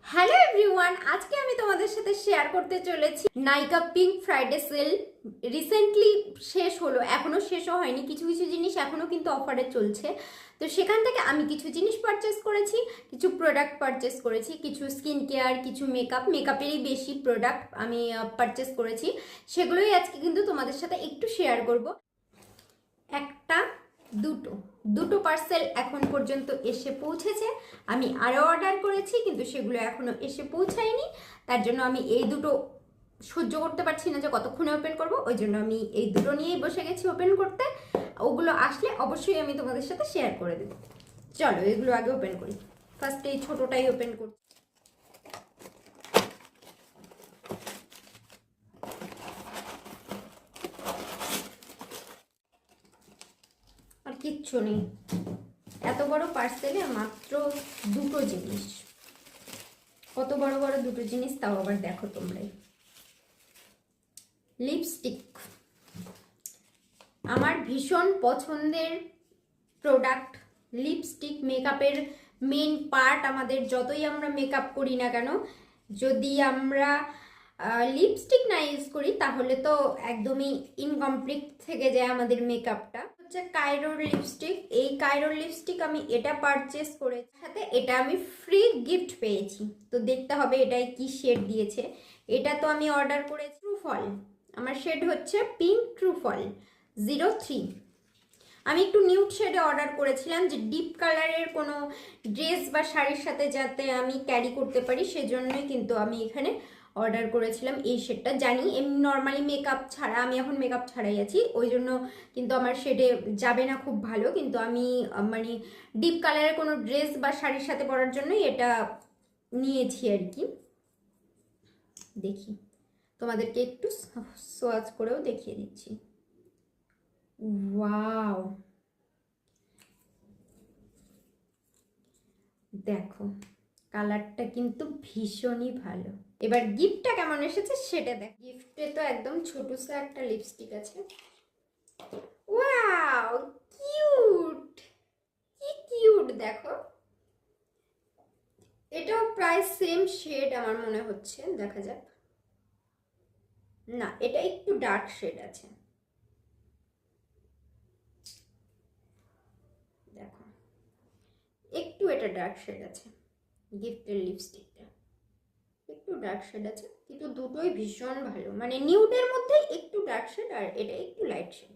Hello everyone, আজকে আমি তোমাদের সাথে শেয়ার করতে চলেছি নাইকা পিঙ্ক ফ্রাইডে সেল। রিসেন্টলি শেষ হলো, এখনো শেষও হয়নি, কিছু কিছু জিনিস এখনো কিন্তু অফারে চলছে। তো সেখান থেকে আমি কিছু জিনিস পারচেস করেছি, কিছু প্রোডাক্ট পারচেস করেছি, কিছু স্কিন কেয়ার, কিছু মেকআপেরই বেশি প্রোডাক্ট আমি পারচেস করেছি। সেগুলোই আজকে কিন্তু তোমাদের সাথে একটু শেয়ার করব। একটা দুটো দুটো পার্সেল এখন পর্যন্ত এসে পৌঁছেছে। আমি আরও অর্ডার করেছি কিন্তু সেগুলো এখনো এসে পৌঁছায়নি। তার জন্য আমি এই দুটো সহ্য করতে পারছি না যে কতক্ষণে ওপেন করব, ওই জন্য আমি এই দুটো নিয়েই বসে গেছি ওপেন করতে। ওগুলো আসলে অবশ্যই আমি তোমাদের সাথে শেয়ার করে দেবো। চলো এগুলো আগে ওপেন করি। ফার্স্টে এই ছোটোটাই ওপেন করছি। আর কিচ্ছু নেই, এত বড় পার্সেলে মাত্র দুটো জিনিস। কত বড় বড় দুটো জিনিস, তাও আবার দেখো তোমরাই। লিপস্টিক আমার ভীষণ পছন্দের প্রোডাক্ট। লিপস্টিক মেকআপের মেন পার্ট। আমাদের যতই আমরা মেকআপ করি না কেন, যদি আমরা লিপস্টিক না ইউজ করি তাহলে তো একদমই ইনকমপ্লিট থেকে যায় আমাদের মেকআপটা। হচ্ছে কাইরোর লিপস্টিক। এই কাইরোর লিপস্টিক আমি এটা পারচেস করে সাথে এটা আমি ফ্রি গিফট পেয়েছি। তো দেখতে হবে এটাই কি শেড দিয়েছে। এটা তো আমি অর্ডার করেছি ট্রুফল। আমার শেড হচ্ছে পিঙ্ক ট্রুফল 03। আমি একটু নিউড শেডে অর্ডার করেছিলাম, যে ডিপ কালারের কোনো ড্রেস বা শাড়ির সাথে যাতে আমি ক্যারি করতে পারি, সেজন্যই কিন্তু আমি এখানে অর্ডার করেছিলাম এই শেডটা। জানি এমনি নর্মালি মেকআপ ছাড়া, আমি এখন মেকআপ ছাড়াই আছি, ওই জন্য কিন্তু আমার শেডে যাবে না খুব ভালো, কিন্তু আমি মানে ডিপ কালারের কোনো ড্রেস বা শাড়ির সাথে পরার জন্যই এটা নিয়েছি আর কি। দেখি তোমাদেরকে একটু সোয়াচ করেও দেখিয়ে দিচ্ছি। ওয়াও, দেখো কালারটা কিন্তু ভীষণই ভালো। এবার গিফটটা কেমন এসেছে সেটা দেখ। গিফটে তো একদম ছোটসা একটা লিপস্টিক আছে। ওয়াও, কিউট, কি কিউট দেখো। এটাও প্রায় সেম শেড আমার মনে হচ্ছে, দেখা যাক। না, এটা একটু ডার্ক শেড আছে, দেখো একটু এটা ডার্ক শেড আছে। গিফটের লিপস্টিকটা একটু ডার্ক শেড আছে, কিন্তু দুটোই ভীষণ ভালো। মানে নিউডের মধ্যে একটু ডার্ক শেড আর এটা একটু লাইট শেড।